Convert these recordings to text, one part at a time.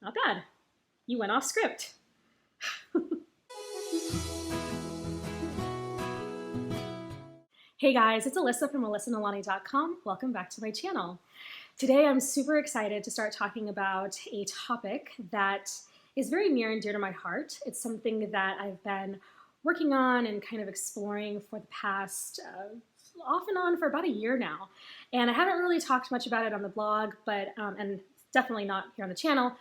Not bad. You went off script. Hey guys, it's Alyssa from AlyssaNalani.com. Welcome back to my channel. Today I'm super excited to start talking about a topic that is very near and dear to my heart. It's something that I've been working on and kind of exploring for the past off and on for about a year now. And I haven't really talked much about it on the blog, but and definitely not here on the channel.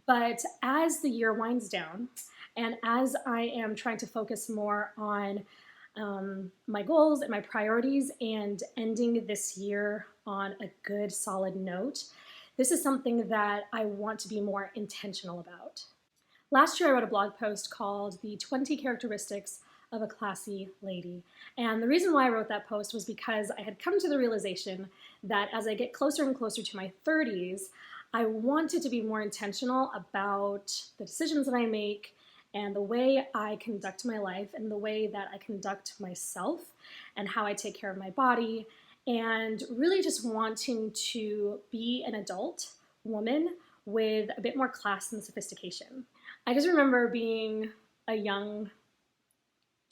But as the year winds down, and as I am trying to focus more on my goals and my priorities and ending this year on a good, solid note, this is something that I want to be more intentional about. Last year, I wrote a blog post called The 20 Characteristics of a Classy Lady. And the reason why I wrote that post was because I had come to the realization that as I get closer and closer to my 30s, I wanted to be more intentional about the decisions that I make and the way I conduct my life and the way that I conduct myself and how I take care of my body, and really just wanting to be an adult woman with a bit more class and sophistication. I just remember being a young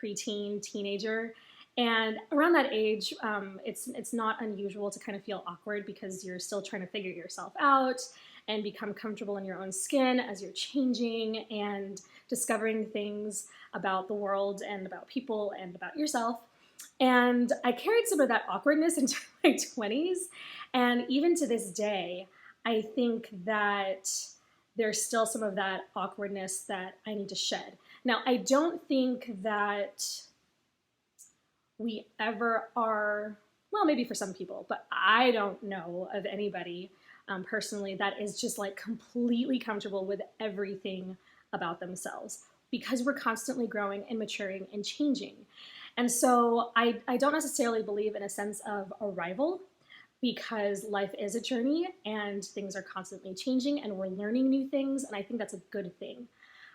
preteen, teenager, and around that age, it's not unusual to kind of feel awkward because you're still trying to figure yourself out and become comfortable in your own skin as you're changing and discovering things about the world and about people and about yourself. And I carried some of that awkwardness into my 20s. And even to this day, I think that there's still some of that awkwardness that I need to shed. Now, I don't think that we ever are, well, maybe for some people, but I don't know of anybody personally that is just like completely comfortable with everything about themselves, because we're constantly growing and maturing and changing. And so I don't necessarily believe in a sense of arrival, because life is a journey and things are constantly changing and we're learning new things, and I think that's a good thing.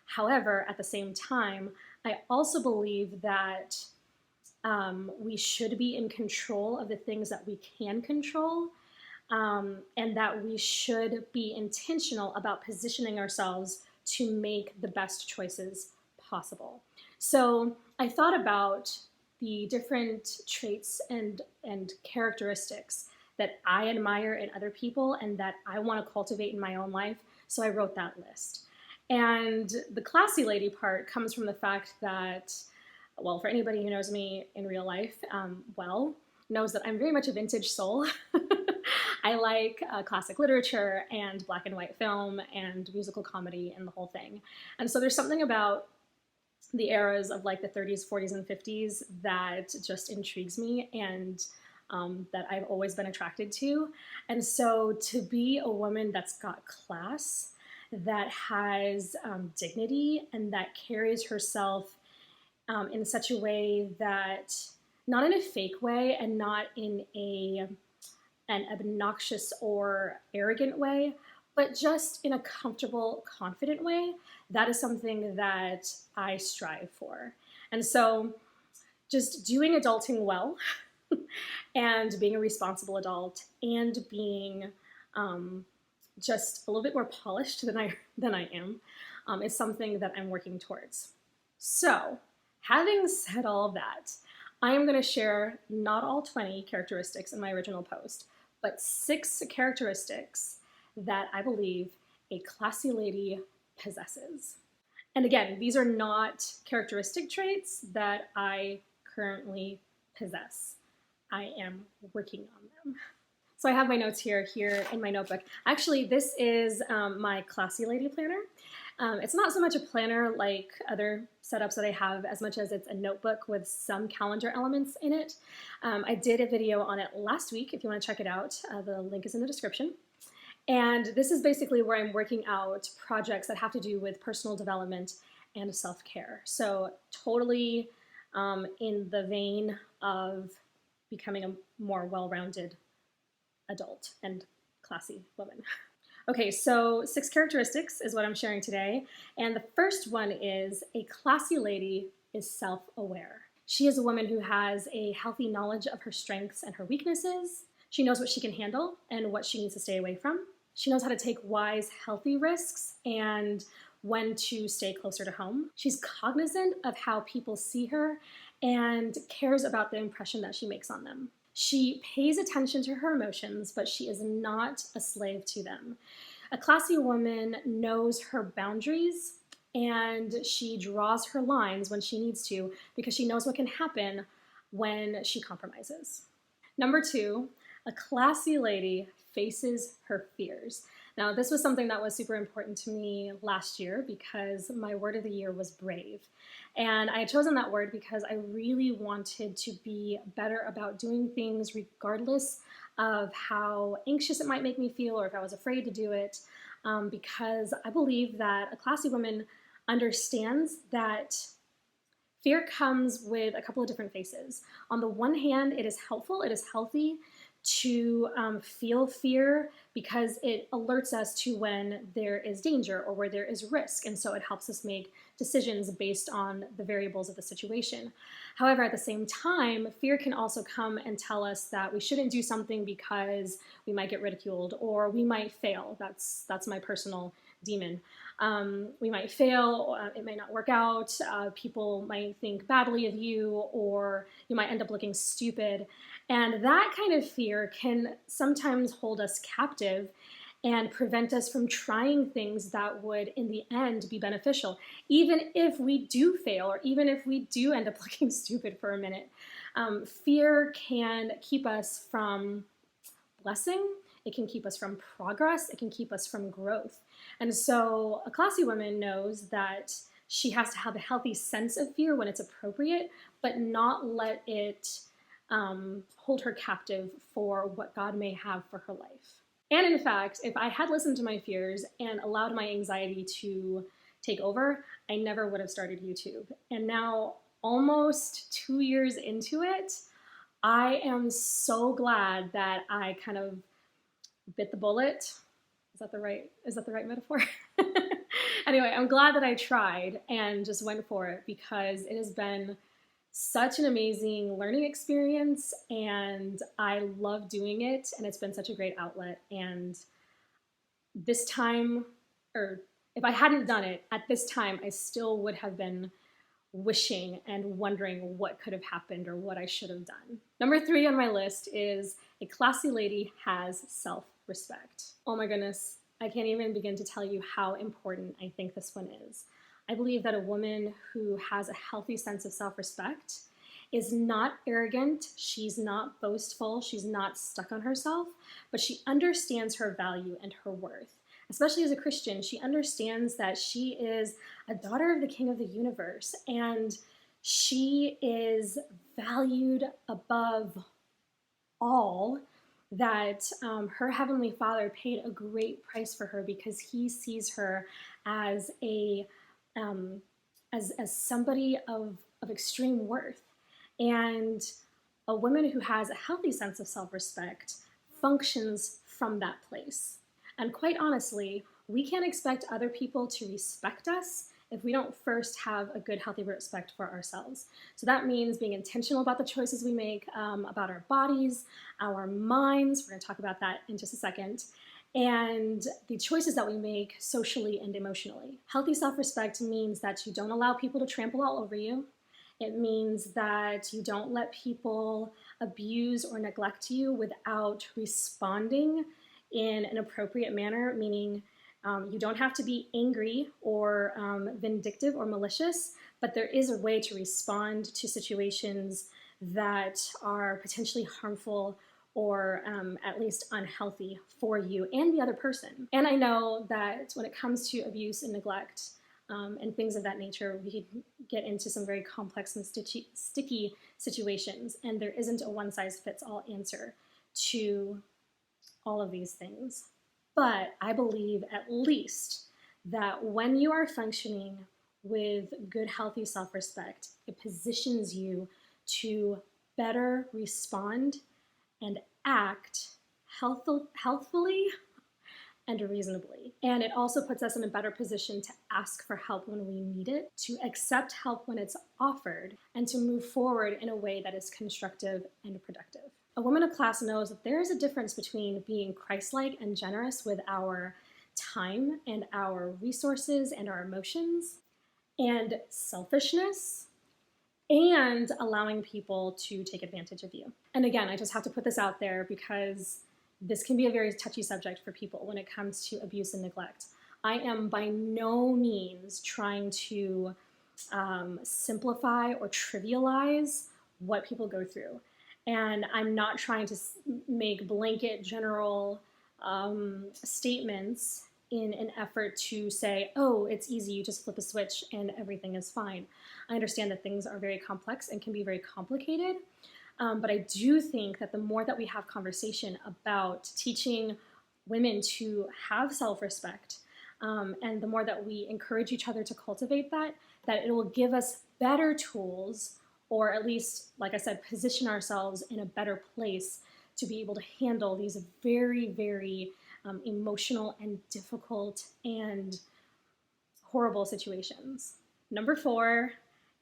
However, at the same time, I also believe that we should be in control of the things that we can control, and that we should be intentional about positioning ourselves to make the best choices possible. So I thought about the different traits and characteristics that I admire in other people and that I want to cultivate in my own life. So I wrote that list. And the classy lady part comes from the fact that, well, for anybody who knows me in real life, knows that I'm very much a vintage soul. I like classic literature and black and white film and musical comedy and the whole thing. And so there's something about the eras of like the 30s, 40s, and 50s that just intrigues me, and that I've always been attracted to. And so to be a woman that's got class, that has dignity, and that carries herself in such a way that, not in a fake way and not in an obnoxious or arrogant way, but just in a comfortable, confident way, that is something that I strive for. And so just doing adulting well and being a responsible adult and being just a little bit more polished than I am is something that I'm working towards. So having said all of that, I am going to share not all 20 characteristics in my original post, but 6 characteristics that I believe a classy lady possesses. And again, these are not characteristic traits that I currently possess. I am working on them. So I have my notes here in my notebook. Actually, this is my classy lady planner. It's not so much a planner like other setups that I have, as much as it's a notebook with some calendar elements in it. I did a video on it last week. If you want to check it out, the link is in the description. And this is basically where I'm working out projects that have to do with personal development and self-care. So totally in the vein of becoming a more well-rounded adult and classy woman. Okay, so 6 characteristics is what I'm sharing today. And the first one is a classy lady is self-aware. She is a woman who has a healthy knowledge of her strengths and her weaknesses. She knows what she can handle and what she needs to stay away from. She knows how to take wise, healthy risks and when to stay closer to home. She's cognizant of how people see her and cares about the impression that she makes on them. She pays attention to her emotions, but she is not a slave to them. A classy woman knows her boundaries and she draws her lines when she needs to because she knows what can happen when she compromises. Number two, a classy lady faces her fears. Now, this was something that was super important to me last year because my word of the year was brave. And I had chosen that word because I really wanted to be better about doing things regardless of how anxious it might make me feel or if I was afraid to do it, because I believe that a classy woman understands that fear comes with a couple of different faces. On the one hand, it is helpful, it is healthy to feel fear because it alerts us to when there is danger or where there is risk. And so it helps us make decisions based on the variables of the situation. However, at the same time, fear can also come and tell us that we shouldn't do something because we might get ridiculed or we might fail. That's my personal demon. We might fail, it might not work out, people might think badly of you, or you might end up looking stupid. And that kind of fear can sometimes hold us captive and prevent us from trying things that would, in the end, be beneficial, even if we do fail or even if we do end up looking stupid for a minute. Fear can keep us from blessing. It can keep us from progress. It can keep us from growth. And so a classy woman knows that she has to have a healthy sense of fear when it's appropriate, but not let it hold her captive for what God may have for her life. And in fact, if I had listened to my fears and allowed my anxiety to take over, I never would have started YouTube. And now, almost 2 years into it, I am so glad that I kind of bit the bullet. Is that the right metaphor? Anyway, I'm glad that I tried and just went for it because it has been such an amazing learning experience and I love doing it and it's been such a great outlet. And this time, or if I hadn't done it at this time, I still would have been wishing and wondering what could have happened or what I should have done. Number 3 on my list is a classy lady has self-respect. Oh my goodness, I can't even begin to tell you how important I think this one is. I believe that a woman who has a healthy sense of self-respect is not arrogant, she's not boastful, she's not stuck on herself, but she understands her value and her worth. Especially as a Christian, she understands that she is a daughter of the King of the universe and she is valued above all, that her Heavenly Father paid a great price for her because he sees her as as somebody of extreme worth. And a woman who has a healthy sense of self-respect functions from that place. And quite honestly, we can't expect other people to respect us if we don't first have a good, healthy respect for ourselves. So that means being intentional about the choices we make, about our bodies, our minds. We're going to talk about that in just a second. And the choices that we make socially and emotionally. Healthy self-respect means that you don't allow people to trample all over you. It means that you don't let people abuse or neglect you without responding in an appropriate manner, meaning you don't have to be angry or vindictive or malicious, but there is a way to respond to situations that are potentially harmful or at least unhealthy for you and the other person. And I know that when it comes to abuse and neglect and things of that nature, we can get into some very complex and sticky situations, and there isn't a one-size-fits-all answer to all of these things. But I believe at least that when you are functioning with good, healthy self-respect, it positions you to better respond and act healthfully and reasonably. And it also puts us in a better position to ask for help when we need it, to accept help when it's offered, and to move forward in a way that is constructive and productive. A woman of class knows that there is a difference between being Christ-like and generous with our time and our resources and our emotions, and selfishness, and allowing people to take advantage of you. And again, I just have to put this out there because this can be a very touchy subject for people when it comes to abuse and neglect. I am by no means trying to simplify or trivialize what people go through. And I'm not trying to make blanket general statements in an effort to say, oh, it's easy, you just flip a switch and everything is fine. I understand that things are very complex and can be very complicated, but I do think that the more that we have conversation about teaching women to have self-respect, and the more that we encourage each other to cultivate that it will give us better tools, or at least, like I said, position ourselves in a better place to be able to handle these very, very emotional and difficult and horrible situations. Number 4,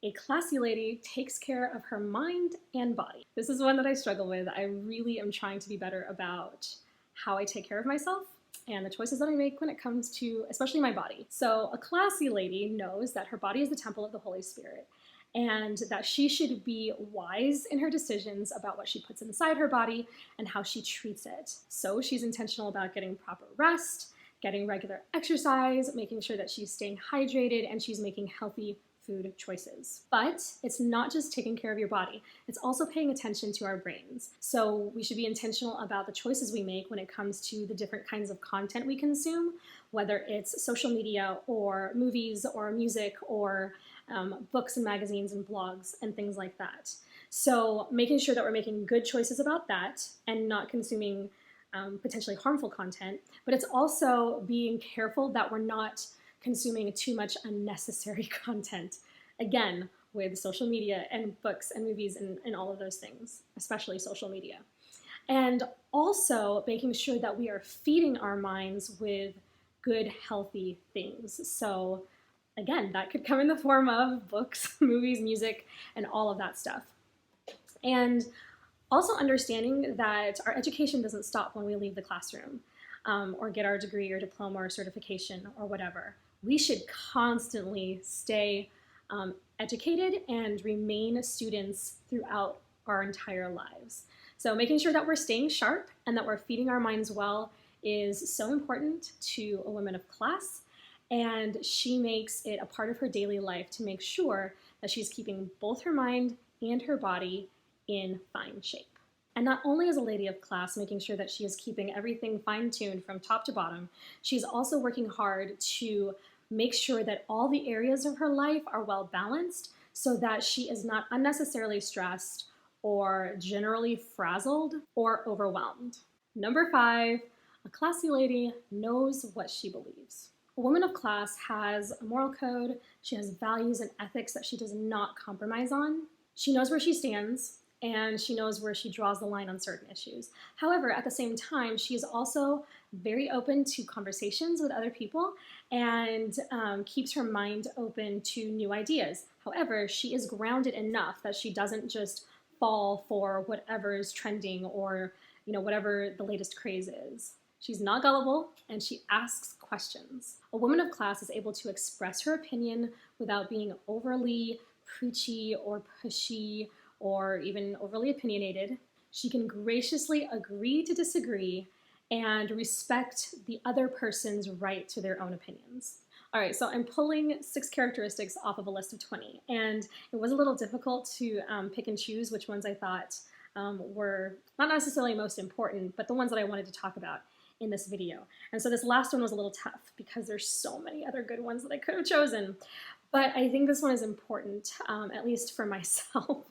a classy lady takes care of her mind and body. This is one that I struggle with. I really am trying to be better about how I take care of myself and the choices that I make when it comes to especially my body. So a classy lady knows that her body is the temple of the Holy Spirit, and that she should be wise in her decisions about what she puts inside her body and how she treats it. So she's intentional about getting proper rest, getting regular exercise, making sure that she's staying hydrated, and she's making healthy food choices. But it's not just taking care of your body, it's also paying attention to our brains. So we should be intentional about the choices we make when it comes to the different kinds of content we consume, whether it's social media or movies or music or books and magazines and blogs and things like that. So making sure that we're making good choices about that and not consuming potentially harmful content, but it's also being careful that we're not consuming too much unnecessary content. Again, with social media and books and movies and all of those things, especially social media. And also making sure that we are feeding our minds with good, healthy things. So again, that could come in the form of books, movies, music, and all of that stuff. And also understanding that our education doesn't stop when we leave the classroom or get our degree or diploma or certification or whatever. We should constantly stay educated and remain students throughout our entire lives. So making sure that we're staying sharp and that we're feeding our minds well is so important to a woman of class, and she makes it a part of her daily life to make sure that she's keeping both her mind and her body in fine shape. And not only is a lady of class making sure that she is keeping everything fine-tuned from top to bottom, she's also working hard to make sure that all the areas of her life are well balanced so that she is not unnecessarily stressed or generally frazzled or overwhelmed. Number 5, a classy lady knows what she believes. A woman of class has a moral code, she has values and ethics that she does not compromise on. She knows where she stands, and she knows where she draws the line on certain issues. However, at the same time, she is also very open to conversations with other people and keeps her mind open to new ideas. However, she is grounded enough that she doesn't just fall for whatever is trending or whatever the latest craze is. She's not gullible, and she asks questions. A woman of class is able to express her opinion without being overly preachy or pushy or even overly opinionated. She can graciously agree to disagree and respect the other person's right to their own opinions. All right, so I'm pulling 6 characteristics off of a list of 20, and it was a little difficult to pick and choose which ones I thought were not necessarily most important, but the ones that I wanted to talk about in this video. And so this last one was a little tough because there's so many other good ones that I could have chosen, but I think this one is important, at least for myself.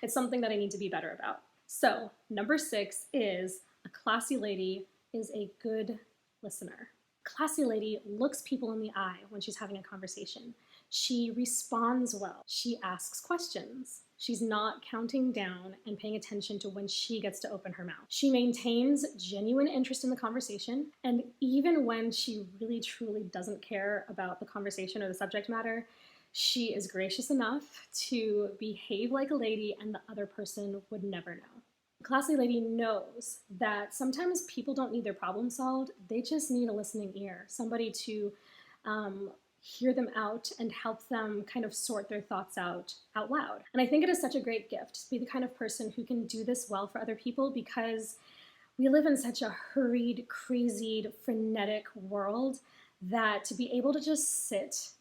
It's something that I need to be better about. So number 6 is a classy lady is a good listener. A classy lady looks people in the eye when she's having a conversation. She responds well. She asks questions. She's not counting down and paying attention to when she gets to open her mouth. She maintains genuine interest in the conversation, and even when she really truly doesn't care about the conversation or the subject matter, she is gracious enough to behave like a lady and the other person would never know. A classy lady knows that sometimes people don't need their problem solved, they just need a listening ear, somebody to hear them out and help them kind of sort their thoughts out loud. And I think it is such a great gift to be the kind of person who can do this well for other people, because we live in such a hurried, crazy, frenetic world that to be able to just sit,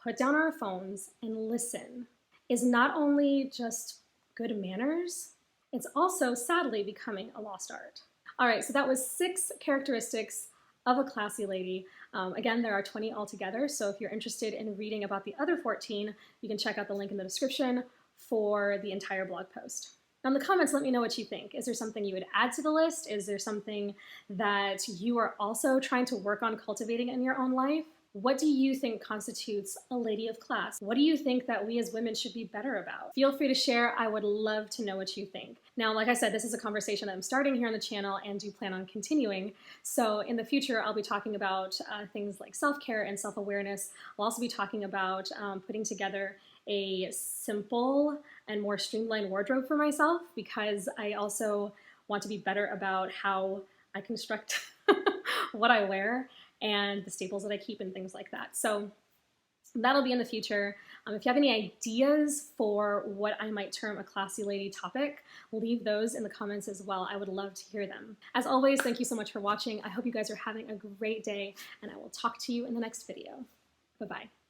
put down our phones, and listen is not only just good manners, it's also sadly becoming a lost art. All right, so that was 6 characteristics of a classy lady. Again, there are 20 altogether, so if you're interested in reading about the other 14, you can check out the link in the description for the entire blog post. Now in the comments, let me know what you think. Is there something you would add to the list? Is there something that you are also trying to work on cultivating in your own life? What do you think constitutes a lady of class? What do you think that we as women should be better about? Feel free to share. I would love to know what you think. Now, like I said, this is a conversation that I'm starting here on the channel and do plan on continuing. So in the future, I'll be talking about things like self-care and self-awareness. I'll also be talking about putting together a simple and more streamlined wardrobe for myself, because I also want to be better about how I construct what I wear and the staples that I keep and things like that. So that'll be in the future. If you have any ideas for what I might term a classy lady topic, leave those in the comments as well. I would love to hear them. As always, thank you so much for watching. I hope you guys are having a great day, and I will talk to you in the next video. Bye-bye.